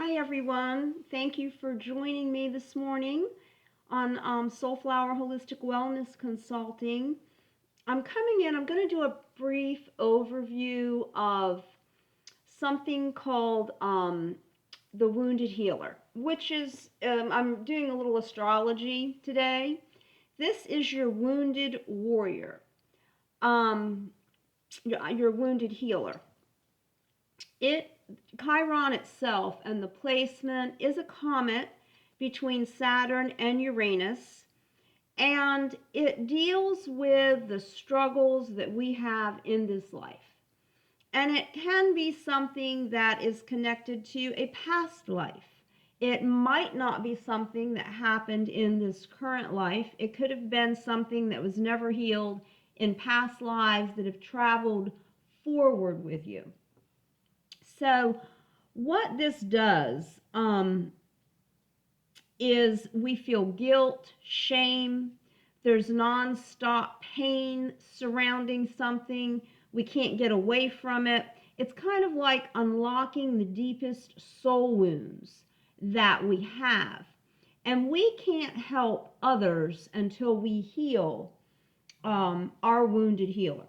Hi everyone. Thank you for joining me this morning on Soulflower Holistic Wellness Consulting. I'm coming in, I'm going to do a brief overview of something called the Wounded Healer, which is, I'm doing a little astrology today. This is your wounded warrior, um, your wounded healer. Chiron itself and the placement is a comet between Saturn and Uranus, and it deals with the struggles that we have in this life. And it can be something that is connected to a past life. It might not be something that happened in this current life. It could have been something that was never healed in past lives that have traveled forward with you. So what this does is we feel guilt, shame, there's nonstop pain surrounding something, we can't get away from it. It's kind of like unlocking the deepest soul wounds that we have. And we can't help others until we heal our wounded healer.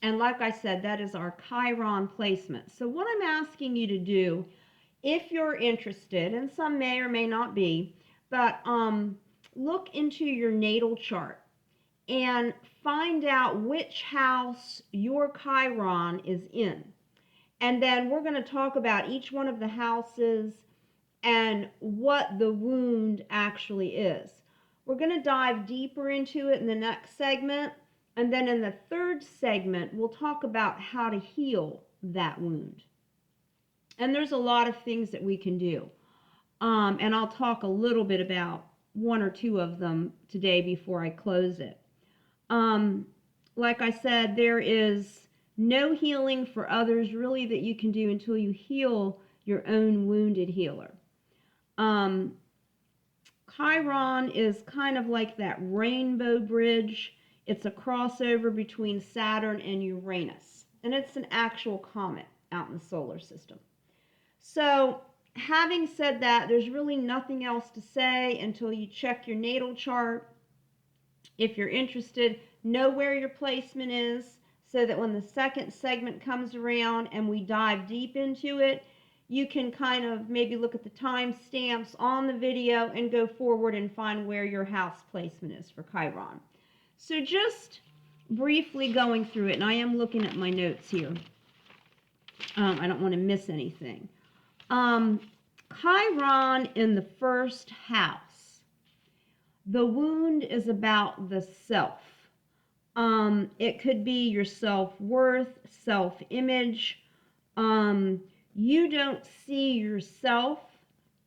And like I said, that is our Chiron placement. So what I'm asking you to do, if you're interested, and some may or may not be, but look into your natal chart and find out which house your Chiron is in. And then we're going to talk about each one of the houses and what the wound actually is. We're going to dive deeper into it in the next segment. And then in the third segment, we'll talk about how to heal that wound. And there's a lot of things that we can do. And I'll talk a little bit about one or two of them today before I close it. Like I said, there is no healing for others really that you can do until you heal your own wounded healer. Chiron is kind of like that rainbow bridge. It's a crossover between Saturn and Uranus, and it's an actual comet out in the solar system. So, having said that, there's really nothing else to say until you check your natal chart. If you're interested, know where your placement is so that when the second segment comes around and we dive deep into it, you can kind of maybe look at the timestamps on the video and go forward and find where your house placement is for Chiron. So just briefly going through it, and I am looking at my notes here. I don't want to miss anything. Chiron in the first house. The wound is about the self. It could be your self-worth, self-image. You don't see yourself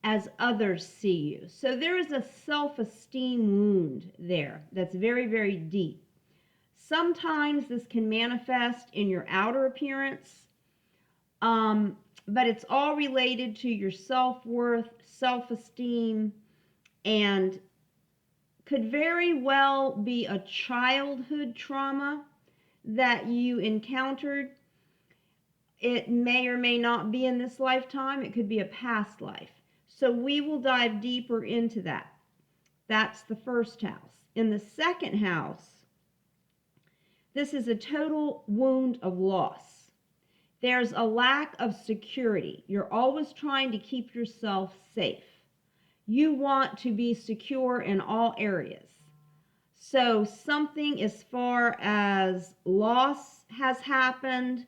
as others see you. So there is a self-esteem wound there that's very, very deep. Sometimes this can manifest in your outer appearance, but it's all related to your self-worth, self-esteem, and could very well be a childhood trauma that you encountered. It may or may not be in this lifetime. It could be a past life. So we will dive deeper into that. That's the first house. In the second house, this is a total wound of loss. There's a lack of security. You're always trying to keep yourself safe. You want to be secure in all areas. So something as far as loss has happened,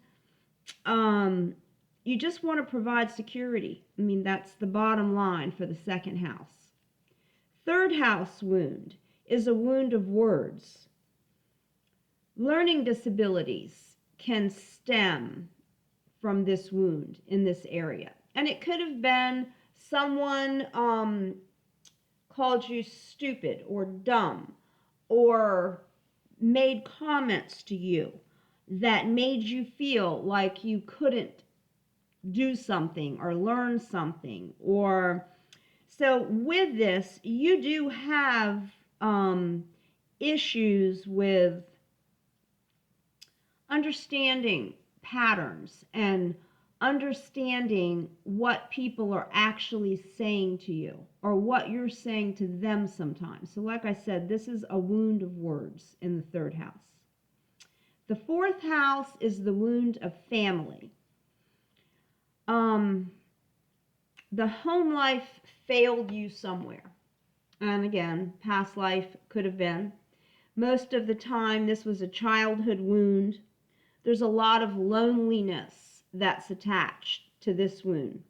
you just want to provide security. I mean, that's the bottom line for the second house. Third house wound is a wound of words. Learning disabilities can stem from this wound in this area. And it could have been someone called you stupid or dumb or made comments to you that made you feel like you couldn't do something or learn something. Or so with this, you do have issues with understanding patterns and understanding what people are actually saying to you or what you're saying to them sometimes. So like I said, this is a wound of words in the third house. The fourth house is the wound of family. The home life failed you somewhere. And again, past life could have been. Most of the time, this was a childhood wound. There's a lot of loneliness that's attached to this wound,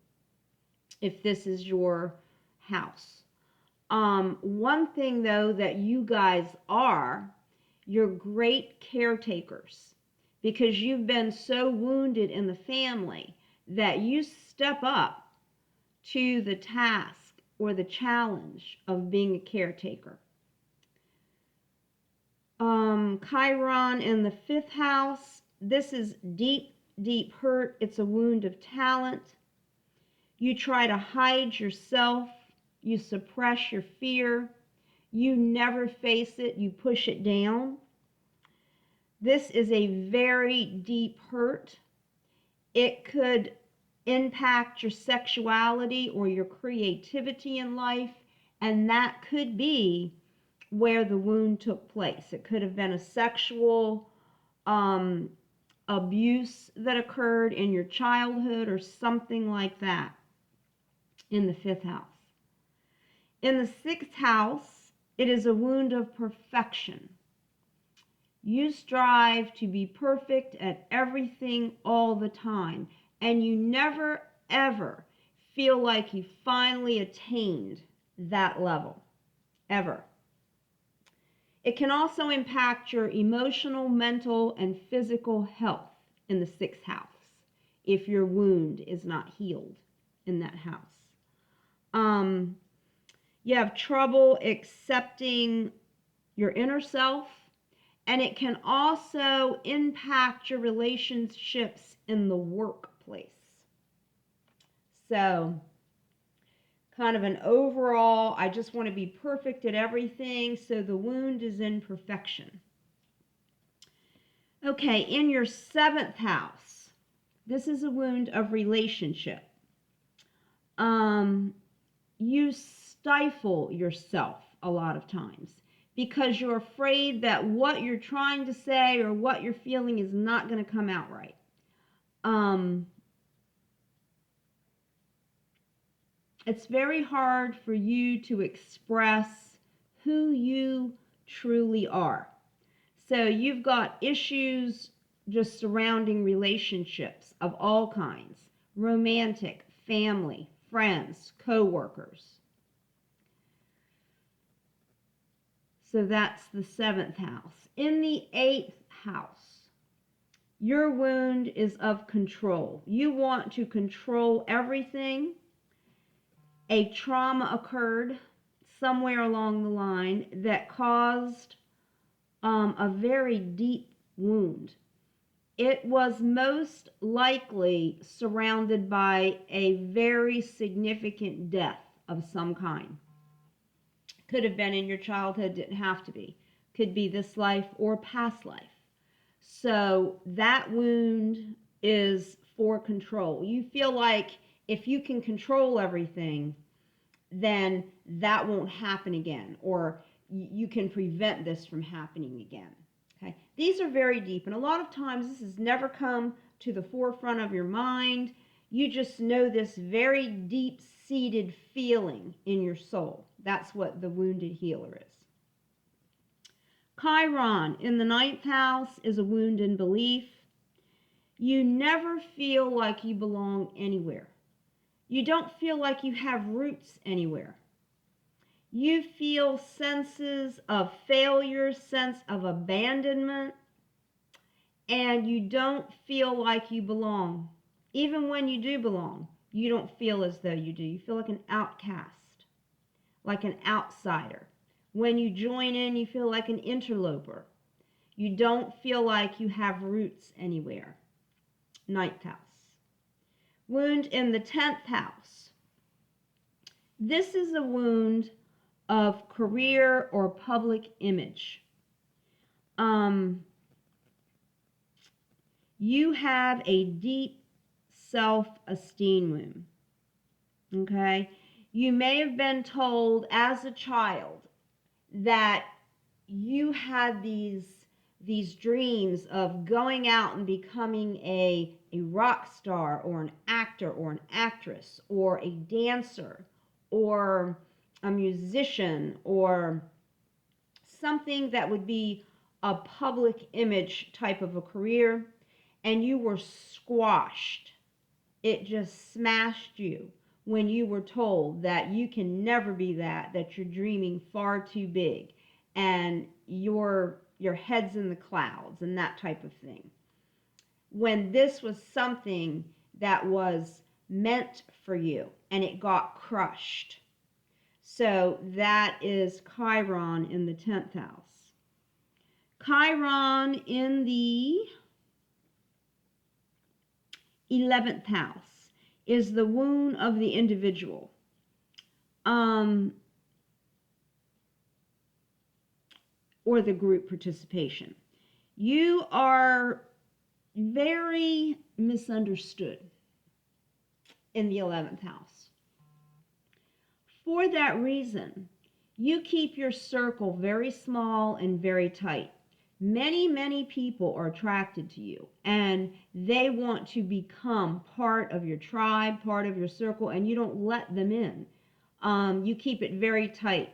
if this is your house. One thing, though, that you guys are, you're great caretakers because you've been so wounded in the family that you step up to the task or the challenge of being a caretaker. Chiron in the fifth house, this is deep, deep hurt. It's a wound of talent. You try to hide yourself. You suppress your fear. You never face it. You push it down. This is a very deep hurt. It could impact your sexuality or your creativity in life, and that could be where the wound took place. It could have been a sexual abuse that occurred in your childhood or something like that in the fifth house. In the sixth house, it is a wound of perfection. You strive to be perfect at everything all the time, and you never, ever feel like you finally attained that level, ever. It can also impact your emotional, mental, and physical health in the sixth house if your wound is not healed in that house. You have trouble accepting your inner self, and it can also impact your relationships in the workplace. So, kind of an overall, I just want to be perfect at everything, so the wound is in perfection. Okay, in your seventh house, this is a wound of relationship. You stifle yourself a lot of times because you're afraid that what you're trying to say or what you're feeling is not going to come out right. It's very hard for you to express who you truly are. So you've got issues just surrounding relationships of all kinds, romantic, family, friends, co-workers. So that's the seventh house. In the eighth house, your wound is of control. You want to control everything. A trauma occurred somewhere along the line that caused a very deep wound. It was most likely surrounded by a very significant death of some kind. Could have been in your childhood, didn't have to be. Could be this life or past life. So that wound is for control. You feel like if you can control everything, then that won't happen again, or you can prevent this from happening again. Okay, these are very deep, and a lot of times this has never come to the forefront of your mind. You just know this very deep-seated feeling in your soul. That's what the wounded healer is. Chiron in the ninth house is a wound in belief. You never feel like you belong anywhere. You don't feel like you have roots anywhere. You feel senses of failure, sense of abandonment, and you don't feel like you belong. Even when you do belong, you don't feel as though you do. You feel like an outcast, like an outsider. When you join in, you feel like an interloper. You don't feel like you have roots anywhere. Ninth house. Wound in the 10th house. This is a wound of career or public image. You have a deep self-esteem wound. Okay? You may have been told as a child that you had these dreams of going out and becoming a rock star or an actor or an actress or a dancer or a musician or something that would be a public image type of a career, and you were squashed. It just smashed you when you were told that you can never be that you're dreaming far too big and your head's in the clouds and that type of thing. When this was something that was meant for you and it got crushed. So that is Chiron in the 10th house. Chiron in the 11th house is the wound of the individual. Or the group participation. You are very misunderstood in the 11th house. For that reason, you keep your circle very small and very tight. Many people are attracted to you and they want to become part of your tribe, part of your circle, and you don't let them in. You keep it very tight.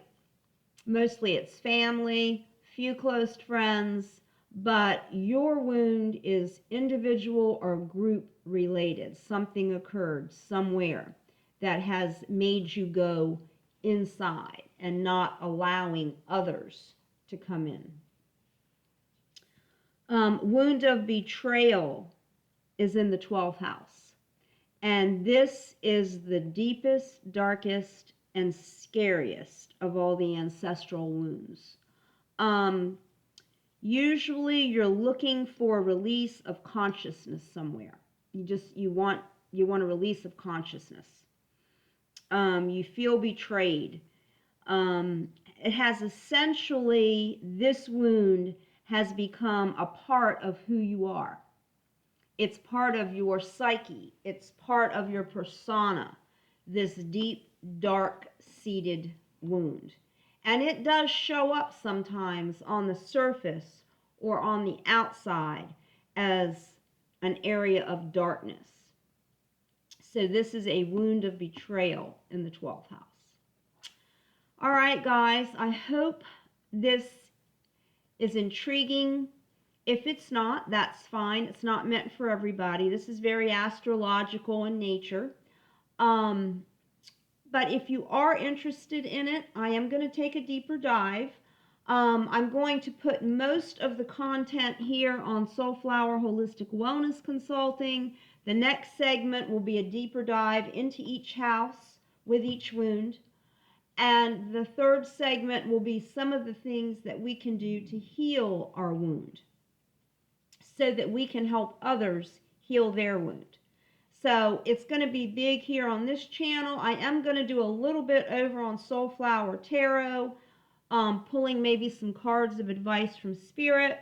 Mostly it's family, few close friends, but your wound is individual or group related. Something occurred somewhere that has made you go inside and not allowing others to come in. Wound of betrayal is in the 12th house. And this is the deepest, darkest, and scariest of all the ancestral wounds. Usually you're looking for a release of consciousness somewhere. You want a release of consciousness. You feel betrayed. It has essentially, this wound has become a part of who you are. It's part of your psyche. It's part of your persona, this deep, dark-seated wound. And it does show up sometimes on the surface or on the outside as an area of darkness. So this is a wound of betrayal in the 12th house. All right, guys, I hope this is intriguing. If it's not, that's fine. It's not meant for everybody. This is very astrological in nature. But if you are interested in it, I am going to take a deeper dive. I'm going to put most of the content here on Soulflower Holistic Wellness Consulting. The next segment will be a deeper dive into each house with each wound. And the third segment will be some of the things that we can do to heal our wound so that we can help others heal their wound. So it's going to be big here on this channel. I am going to do a little bit over on Soulflower Tarot, pulling maybe some cards of advice from Spirit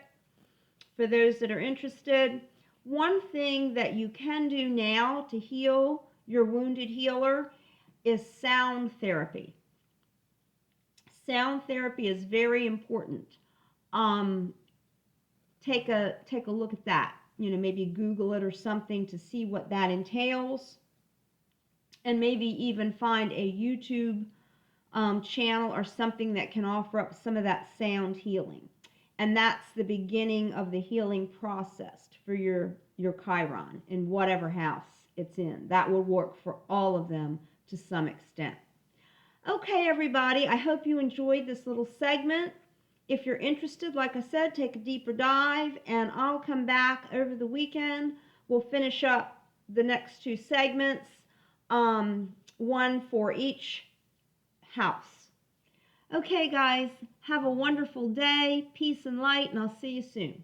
for those that are interested. One thing that you can do now to heal your wounded healer is sound therapy. Sound therapy is very important. Take a look at that. Maybe Google it or something to see what that entails. And maybe even find a YouTube channel or something that can offer up some of that sound healing. And that's the beginning of the healing process for your Chiron in whatever house it's in. That will work for all of them to some extent. Okay, everybody, I hope you enjoyed this little segment. If you're interested, like I said, take a deeper dive, and I'll come back over the weekend. We'll finish up the next two segments, one for each house. Okay, guys, have a wonderful day, peace and light, and I'll see you soon.